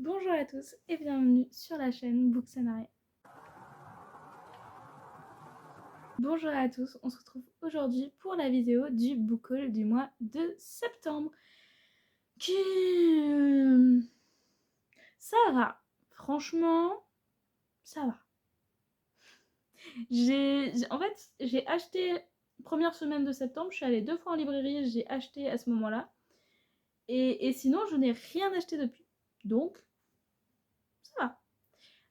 Bonjour à tous et bienvenue sur la chaîne Books and Art. Bonjour à tous, on se retrouve aujourd'hui pour la vidéo du book haul du mois de septembre. Qui... Ça va, franchement, ça va. En fait, j'ai acheté première semaine de septembre, je suis allée 2 fois en librairie, j'ai acheté à ce moment-là. Et sinon, je n'ai rien acheté depuis. Donc, ça va.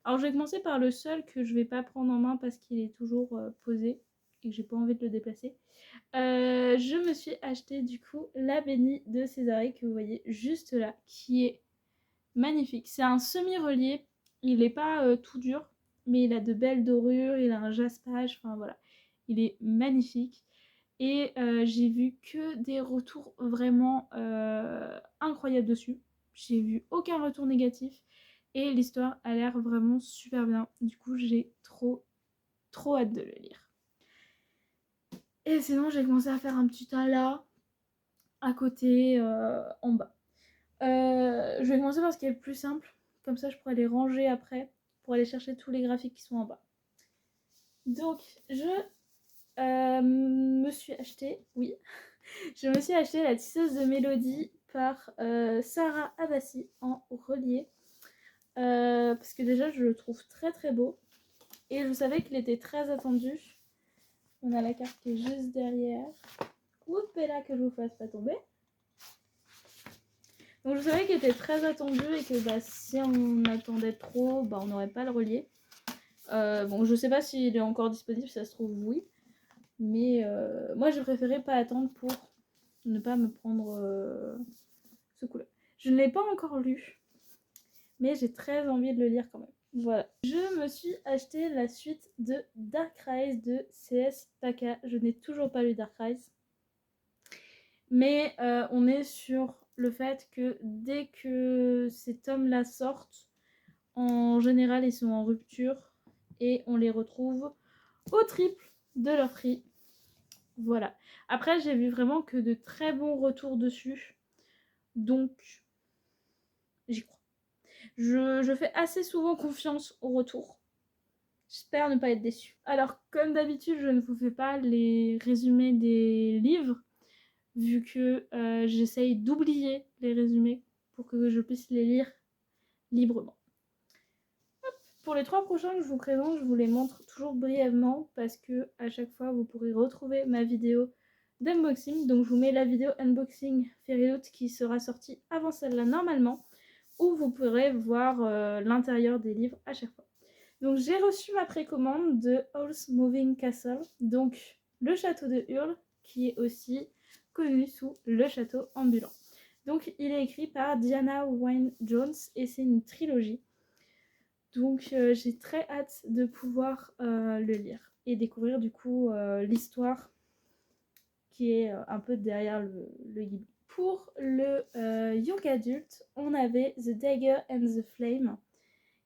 Alors, je vais commencer par le seul que je vais pas prendre en main parce qu'il est toujours posé et que j'ai pas envie de le déplacer. Je me suis acheté du coup La Bénie de Césarée que vous voyez juste là, qui est magnifique. C'est un semi-relié, il n'est pas tout dur, mais il a de belles dorures, il a un jaspage, enfin voilà. Il est magnifique. Et j'ai vu que des retours vraiment incroyables dessus. J'ai vu aucun retour négatif. Et l'histoire a l'air vraiment super bien. Du coup, j'ai trop hâte de le lire. Et sinon, j'ai commencé à faire un petit tas là, à côté, en bas. Je vais commencer par ce qui est le plus simple. Comme ça, je pourrais les ranger après pour aller chercher tous les graphiques qui sont en bas. Donc, je me suis acheté, oui, je me suis acheté La Tisseuse de Mélodie par Sarah Abbasi en relié. Parce que déjà, je le trouve très très beau. Et je savais qu'il était très attendu. On a la carte qui est juste derrière. Oups, là que je vous fasse pas tomber. Donc je savais qu'il était très attendu et que si on attendait trop, on n'aurait pas le relié. Bon, je sais pas s'il est encore disponible, si ça se trouve oui. Mais moi j'ai préféré pas attendre pour ne pas me prendre ce coup-là. Je ne l'ai pas encore lu, mais j'ai très envie de le lire quand même. Voilà. Je me suis acheté la suite de Dark Rise de C.S. Taka. Je n'ai toujours pas lu Dark Rise. Mais on est sur le fait que dès que ces tomes-là sortent, en général, ils sont en rupture et on les retrouve au triple de leur prix. Voilà. Après, j'ai vu vraiment que de très bons retours dessus. Donc, j'y crois. Je fais assez souvent confiance au retour. J'espère ne pas être déçue. Alors, comme d'habitude, je ne vous fais pas les résumés des livres, vu que j'essaye d'oublier les résumés pour que je puisse les lire librement. Hop. Pour les 3 prochains que je vous présente, je vous les montre toujours brièvement parce que à chaque fois vous pourrez retrouver ma vidéo d'unboxing. Donc je vous mets la vidéo unboxing Fairyloot qui sera sortie avant celle-là normalement, où vous pourrez voir l'intérieur des livres à chaque fois. Donc j'ai reçu ma précommande de Howl's Moving Castle, donc le château de Hurle, qui est aussi connu sous le château ambulant. Donc il est écrit par Diana Wynne Jones et c'est une trilogie. Donc j'ai très hâte de pouvoir le lire et découvrir du coup l'histoire qui est un peu derrière le Ghibli. Pour le young adulte, on avait The Dagger and the Flame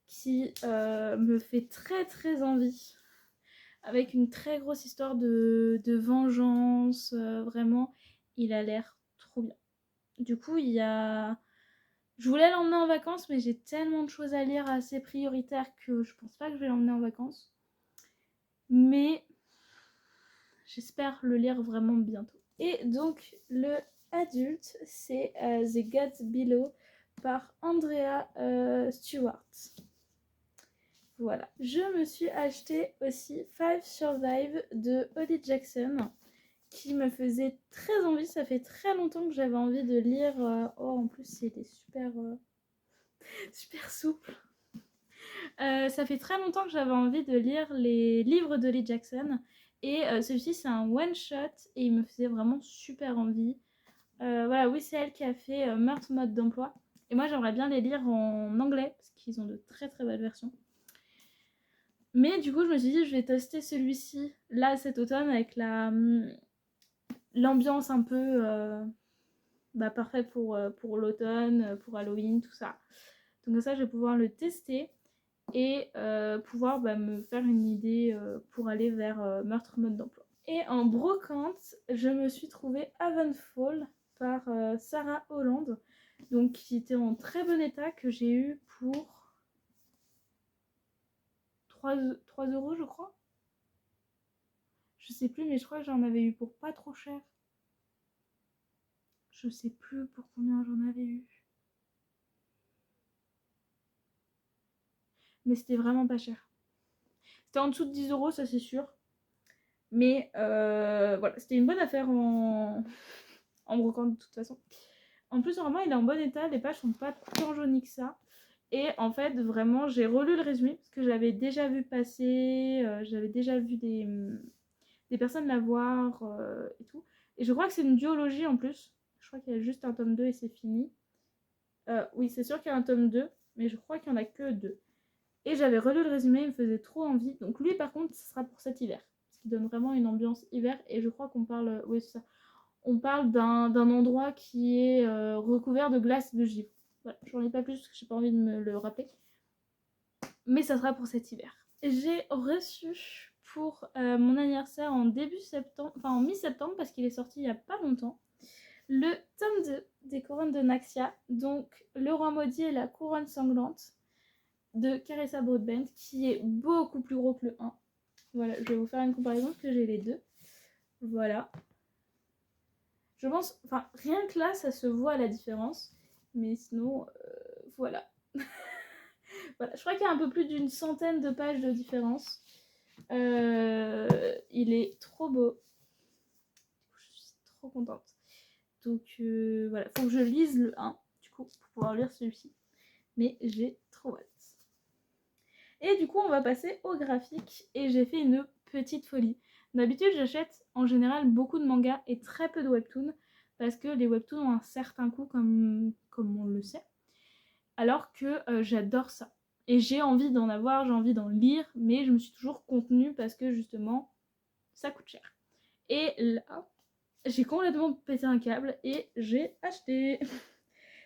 qui me fait très très envie, avec une très grosse histoire de vengeance, vraiment, il a l'air trop bien. Du coup, je voulais l'emmener en vacances, mais j'ai tellement de choses à lire assez prioritaires que je pense pas que je vais l'emmener en vacances. Mais j'espère le lire vraiment bientôt. Et donc, le adulte, c'est The Gods Below par Andrea Stewart. Voilà. Je me suis acheté aussi Five Survive de Holly Jackson, qui me faisait très envie. Ça fait très longtemps que j'avais envie de lire. Oh, en plus, il est super souple. Ça fait très longtemps que j'avais envie de lire les livres de Holly Jackson. Et celui-ci, c'est un one-shot et il me faisait vraiment super envie. Voilà, oui, c'est elle qui a fait Meurtre mode d'emploi. Et moi, j'aimerais bien les lire en anglais parce qu'ils ont de très très belles versions. Mais du coup, je me suis dit, je vais tester celui-ci là cet automne avec l'ambiance un peu parfaite pour l'automne, pour Halloween, tout ça. Donc ça, je vais pouvoir le tester et pouvoir me faire une idée pour aller vers Meurtre mode d'emploi. Et en brocante, je me suis trouvée Havenfall par Sarah Holland. Donc qui était en très bon état, que j'ai eu pour 3 euros je crois. Je sais plus, mais je crois que j'en avais eu pour pas trop cher. Je sais plus pour combien j'en avais eu. Mais c'était vraiment pas cher. C'était en dessous de 10 euros, ça c'est sûr. Mais voilà, c'était une bonne affaire en brocante de toute façon. En plus, vraiment, il est en bon état. Les pages sont pas tant jaunies que ça. Et en fait, vraiment, j'ai relu le résumé parce que j'avais déjà vu passer, j'avais déjà vu des personnes la voir et tout. Et je crois que c'est une duologie en plus. Je crois qu'il y a juste un tome 2 et c'est fini. Oui, c'est sûr qu'il y a un tome 2, mais je crois qu'il n'y en a que 2. Et j'avais relu le résumé, il me faisait trop envie. Donc lui, par contre, ce sera pour cet hiver. Parce qu'il donne vraiment une ambiance hiver. Et je crois qu'on parle... Oui, c'est ça. On parle d'un endroit qui est recouvert de glace et de givre. Voilà, j'en ai pas plus parce que j'ai pas envie de me le rappeler. Mais ça sera pour cet hiver. J'ai reçu pour mon anniversaire en début septembre, enfin en mi-septembre parce qu'il est sorti il y a pas longtemps, le tome 2 des couronnes de Naxia, donc Le Roi Maudit et la Couronne Sanglante de Carissa Broadbent, qui est beaucoup plus gros que le 1. Voilà, je vais vous faire une comparaison parce que j'ai les deux. Voilà. Je pense, enfin, rien que là, ça se voit la différence. Mais sinon, voilà. Voilà. Je crois qu'il y a un peu plus d'une centaine de pages de différence. Il est trop beau. Je suis trop contente. Donc voilà, faut que je lise le 1, du coup, pour pouvoir lire celui-ci. Mais j'ai trop hâte. Et du coup, on va passer au graphique. Et j'ai fait une petite folie. D'habitude, j'achète en général beaucoup de mangas et très peu de webtoons. Parce que les webtoons ont un certain coût, comme on le sait. Alors que j'adore ça. Et j'ai envie d'en avoir, j'ai envie d'en lire. Mais je me suis toujours contenue parce que justement, ça coûte cher. Et là, j'ai complètement pété un câble et j'ai acheté.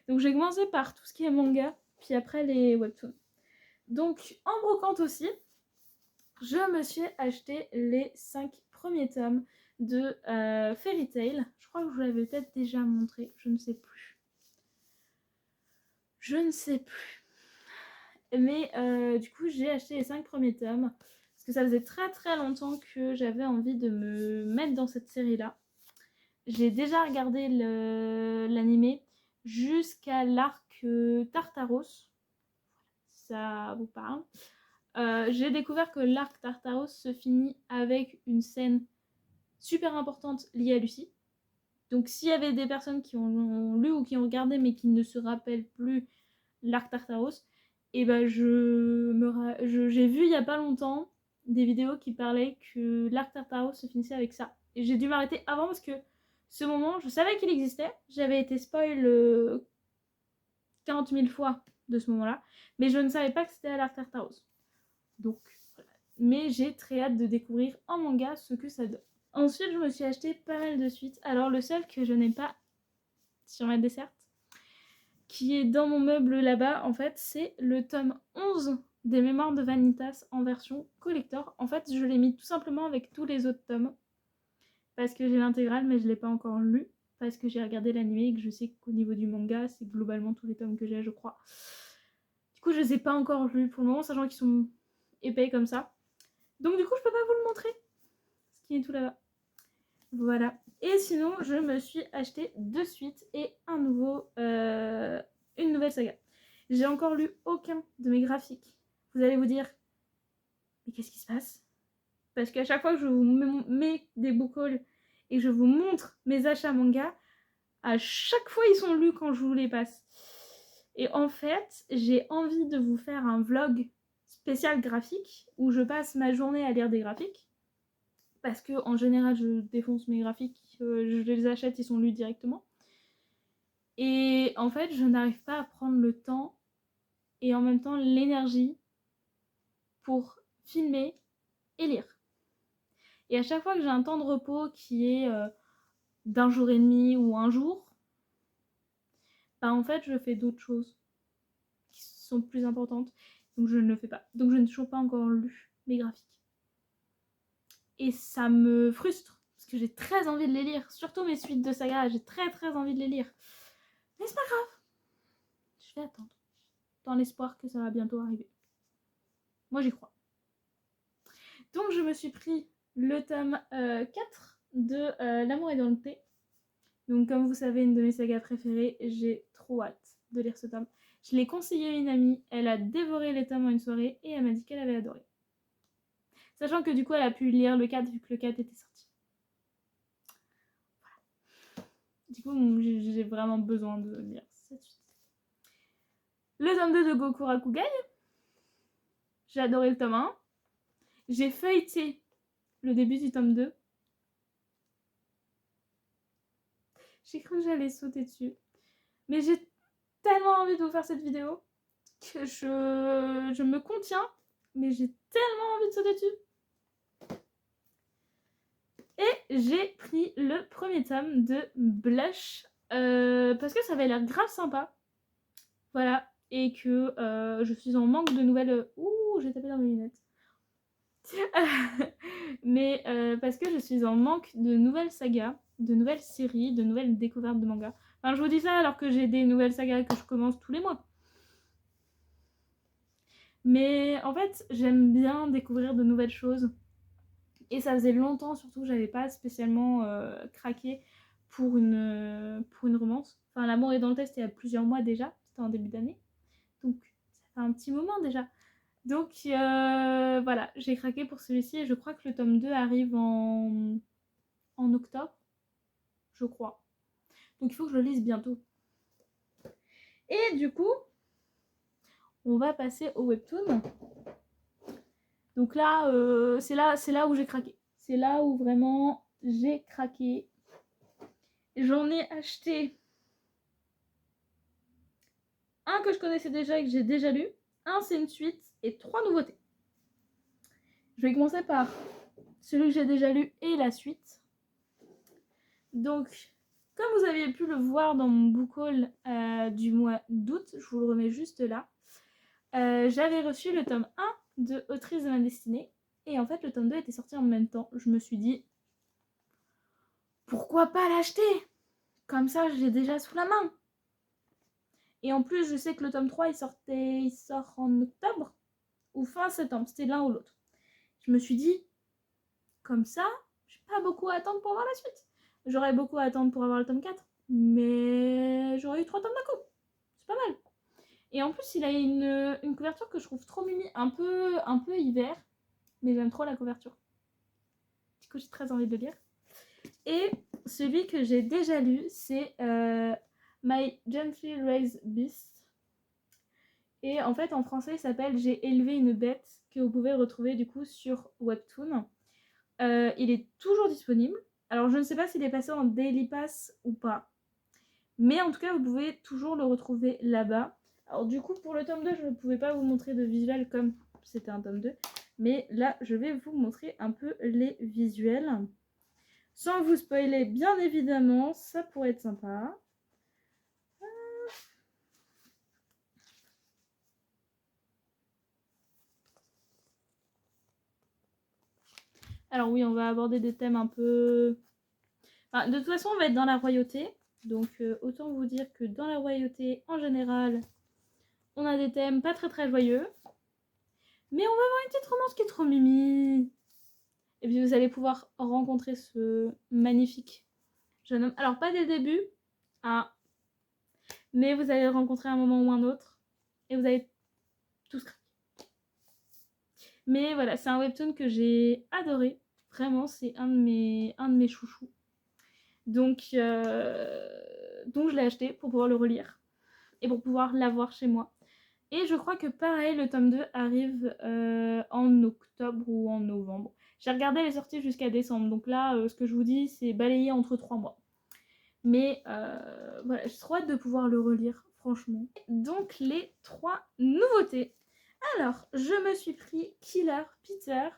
Donc j'ai commencé par tout ce qui est manga, puis après les webtoons. Donc en brocante aussi, je me suis acheté les 5 premiers tomes de Fairy Tail. Je crois que je vous l'avais peut-être déjà montré, je ne sais plus. Je ne sais plus. Mais du coup, j'ai acheté les 5 premiers tomes. Parce que ça faisait très très longtemps que j'avais envie de me mettre dans cette série-là. J'ai déjà regardé l'animé jusqu'à l'arc Tartaros. Ça vous parle. J'ai découvert que l'arc Tartaros se finit avec une scène super importante liée à Lucie. Donc s'il y avait des personnes qui ont lu ou qui ont regardé mais qui ne se rappellent plus l'arc Tartaros, et ben j'ai vu il y a pas longtemps des vidéos qui parlaient que l'arc Tartaros se finissait avec ça. Et j'ai dû m'arrêter avant parce que ce moment, je savais qu'il existait. J'avais été spoil 40 000 fois de ce moment-là. Mais je ne savais pas que c'était à l'arc Tartaros. Donc, voilà. Mais j'ai très hâte de découvrir en manga ce que ça donne. Ensuite, je me suis acheté pas mal de suites. Alors, le seul que je n'ai pas sur ma desserte, qui est dans mon meuble là-bas, en fait, c'est le tome 11 des Mémoires de Vanitas en version collector. En fait, je l'ai mis tout simplement avec tous les autres tomes. Parce que j'ai l'intégrale, mais je ne l'ai pas encore lu. Parce que j'ai regardé l'anime et que je sais qu'au niveau du manga, c'est globalement tous les tomes que j'ai, je crois. Du coup, je les ai pas encore lus pour le moment, sachant qu'ils sont épais comme ça. Donc du coup, je peux pas vous le montrer. Ce qui est tout là-bas. Voilà. Et sinon, je me suis acheté 2 suites et une nouvelle saga. J'ai encore lu aucun de mes graphiques. Vous allez vous dire, mais qu'est-ce qui se passe? Parce qu'à chaque fois que je vous mets des book hauls et que je vous montre mes achats manga, à chaque fois ils sont lus quand je vous les passe. Et en fait, j'ai envie de vous faire un vlog spécial graphique où je passe ma journée à lire des graphiques. Parce que en général, je défonce mes graphiques, je les achète, ils sont lus directement. Et en fait, je n'arrive pas à prendre le temps et en même temps l'énergie pour filmer et lire. Et à chaque fois que j'ai un temps de repos qui est d'un jour et demi ou un jour, bah en fait, je fais d'autres choses qui sont plus importantes. Donc je ne le fais pas. Donc je n'ai toujours pas encore lu mes graphiques. Et ça me frustre, parce que j'ai très envie de les lire. Surtout mes suites de saga, j'ai très envie de les lire. Mais c'est pas grave. vais attendre. Dans l'espoir que ça va bientôt arriver. Moi, j'y crois. Donc, je me suis pris le tome 4 de L'amour est dans le thé. Donc, comme vous savez, une de mes sagas préférées, j'ai trop hâte de lire ce tome. Je l'ai conseillé à une amie, elle a dévoré les tomes en une soirée et elle m'a dit qu'elle avait adoré. Sachant que du coup, elle a pu lire le 4 vu que le 4 était sorti. Voilà. Du coup, j'ai vraiment besoin de lire cette suite. Le tome 2 de Gokurakugai. J'ai adoré le tome 1. J'ai feuilleté le début du tome 2. J'ai cru que j'allais sauter dessus. Mais j'ai tellement envie de vous faire cette vidéo que je me contiens. Mais j'ai tellement envie de sauter dessus. Et j'ai pris le premier tome de Blush. Parce que ça avait l'air grave sympa. Voilà. Et que je suis en manque de nouvelles... Ouh, j'ai tapé dans mes lunettes. Mais parce que je suis en manque de nouvelles sagas, de nouvelles séries, de nouvelles découvertes de mangas. Enfin, je vous dis ça alors que j'ai des nouvelles sagas que je commence tous les mois. Mais en fait, j'aime bien découvrir de nouvelles choses. Et ça faisait longtemps surtout que j'avais pas spécialement craqué pour une romance. Enfin, L'amour est dans le test il y a plusieurs mois déjà, c'était en début d'année. Donc ça fait un petit moment déjà. Donc voilà, j'ai craqué pour celui-ci et je crois que le tome 2 arrive en octobre, je crois. Donc il faut que je le lise bientôt. Et du coup, on va passer au webtoon. Donc là, c'est là où j'ai craqué. C'est là où vraiment j'ai craqué. J'en ai acheté un que je connaissais déjà et que j'ai déjà lu. Un, c'est une suite et 3 nouveautés. Je vais commencer par celui que j'ai déjà lu et la suite. Donc, comme vous aviez pu le voir dans mon book haul du mois d'août, je vous le remets juste là, j'avais reçu le tome 1 de Autrice de ma destinée. Et en fait, le tome 2 était sorti en même temps. Je me suis dit, pourquoi pas l'acheter? Comme ça, je l'ai déjà sous la main. Et en plus, je sais que le tome 3, il sort en octobre ou fin septembre. C'était l'un ou l'autre. Je me suis dit, comme ça, j'ai pas beaucoup à attendre pour avoir la suite. J'aurais beaucoup à attendre pour avoir le tome 4. Mais j'aurais eu 3 tomes d'un coup. C'est pas mal. Et en plus, il a une couverture que je trouve trop mimi. Un peu hiver. Mais j'aime trop la couverture. Du coup, j'ai très envie de le lire. Et celui que j'ai déjà lu, c'est My Gently Raised Beast. Et en fait, en français, il s'appelle J'ai élevé une bête, que vous pouvez retrouver du coup sur Webtoon. Il est toujours disponible. Alors, je ne sais pas s'il est passé en Daily Pass ou pas. Mais en tout cas, vous pouvez toujours le retrouver là-bas. Alors du coup, pour le tome 2, je ne pouvais pas vous montrer de visuel comme c'était un tome 2. Mais là, je vais vous montrer un peu les visuels. Sans vous spoiler, bien évidemment, ça pourrait être sympa. Alors oui, on va aborder des thèmes un peu... Enfin, de toute façon, on va être dans la royauté. Donc autant vous dire que dans la royauté, en général, on a des thèmes pas très très joyeux. Mais on va avoir une petite romance qui est trop mimi. Et puis vous allez pouvoir rencontrer ce magnifique jeune homme. Alors pas dès le début, hein, mais vous allez le rencontrer à un moment ou un autre. Et vous allez tous craquer. Mais voilà, c'est un webtoon que j'ai adoré. Vraiment, c'est un de mes chouchous. Donc je l'ai acheté pour pouvoir le relire. Et pour pouvoir l'avoir chez moi. Et je crois que pareil, le tome 2 arrive en octobre ou en novembre. J'ai regardé les sorties jusqu'à décembre. Donc là, ce que je vous dis, c'est balayé entre 3 mois. Mais voilà, j'ai trop hâte de pouvoir le relire, franchement. Donc les 3 nouveautés. Alors, je me suis pris Killer Peter,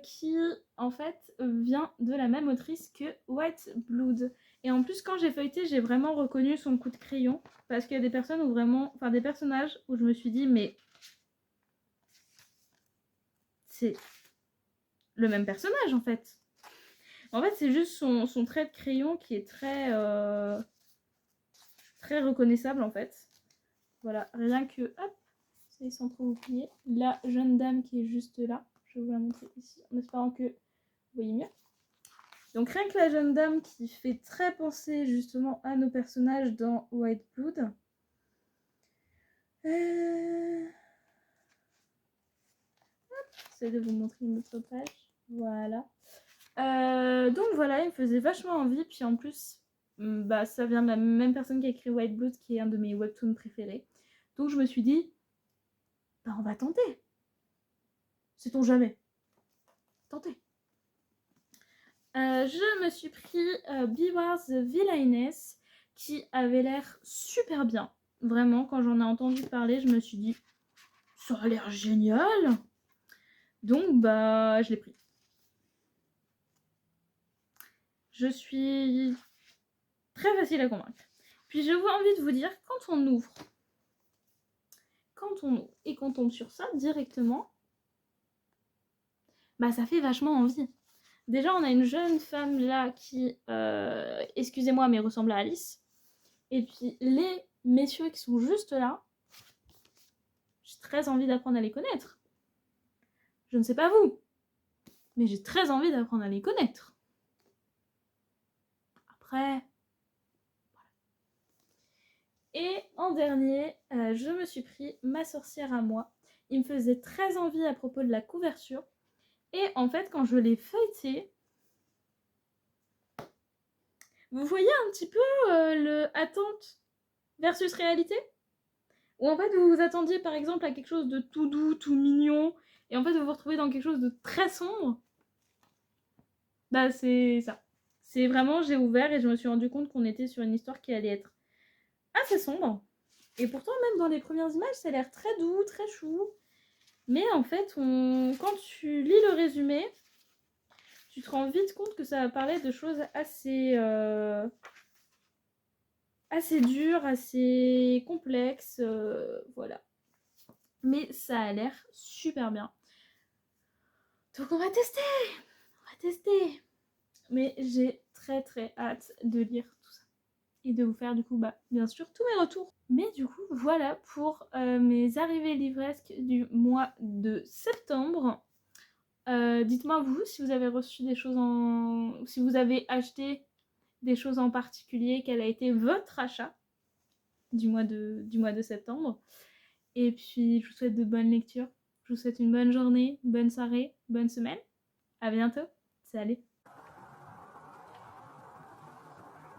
qui en fait vient de la même autrice que White Blood. Et en plus, quand j'ai feuilleté, j'ai vraiment reconnu son coup de crayon. Parce qu'il y a des personnes où vraiment... Enfin, des personnages où je me suis dit, mais... C'est le même personnage, en fait. En fait, c'est juste son trait de crayon qui est très... très reconnaissable, en fait. Voilà, rien que, hop, c'est sans trop oublier. La jeune dame qui est juste là. Je vais vous la montrer ici en espérant que vous voyez mieux. Donc rien que la jeune dame qui fait très penser justement à nos personnages dans White Blood. J'essaie de vous montrer une autre page. Voilà. Donc voilà, il me faisait vachement envie. Puis en plus, bah, ça vient de la même personne qui a écrit White Blood, qui est un de mes webtoons préférés. Donc je me suis dit, bah on va tenter. Sait-on jamais. Tenter. Je me suis pris Beware the Villainess, qui avait l'air super bien. Vraiment, quand j'en ai entendu parler, je me suis dit, ça a l'air génial. Donc, bah, je l'ai pris. Je suis très facile à convaincre. Puis, j'ai envie de vous dire, quand on ouvre et qu'on tombe sur ça directement, bah, ça fait vachement envie. Déjà, on a une jeune femme là qui, excusez-moi, mais ressemble à Alice. Et puis, les messieurs qui sont juste là, j'ai très envie d'apprendre à les connaître. Je ne sais pas vous, mais j'ai très envie d'apprendre à les connaître. Après... Et en dernier, je me suis pris Ma sorcière à moi. Il me faisait très envie à propos de la couverture. Et en fait, quand je l'ai feuilleté, vous voyez un petit peu le attente versus réalité? Où en fait, vous vous attendiez par exemple à quelque chose de tout doux, tout mignon, et en fait, vous vous retrouvez dans quelque chose de très sombre. Bah, c'est ça. C'est vraiment, j'ai ouvert et je me suis rendu compte qu'on était sur une histoire qui allait être assez sombre. Et pourtant, même dans les premières images, ça a l'air très doux, très chou. Mais en fait, quand tu lis le résumé, tu te rends vite compte que ça va parler de choses assez dures, assez complexes. Voilà. Mais ça a l'air super bien. Donc on va tester. Mais j'ai très très hâte de lire tout ça. Et de vous faire du coup, bah, bien sûr, tous mes retours. Mais du coup, voilà pour mes arrivées livresques du mois de septembre. Dites-moi vous, si vous avez reçu des choses si vous avez acheté des choses en particulier, quel a été votre achat du mois de septembre. Et puis, je vous souhaite de bonnes lectures. Je vous souhaite une bonne journée, bonne soirée, bonne semaine. À bientôt. Salut.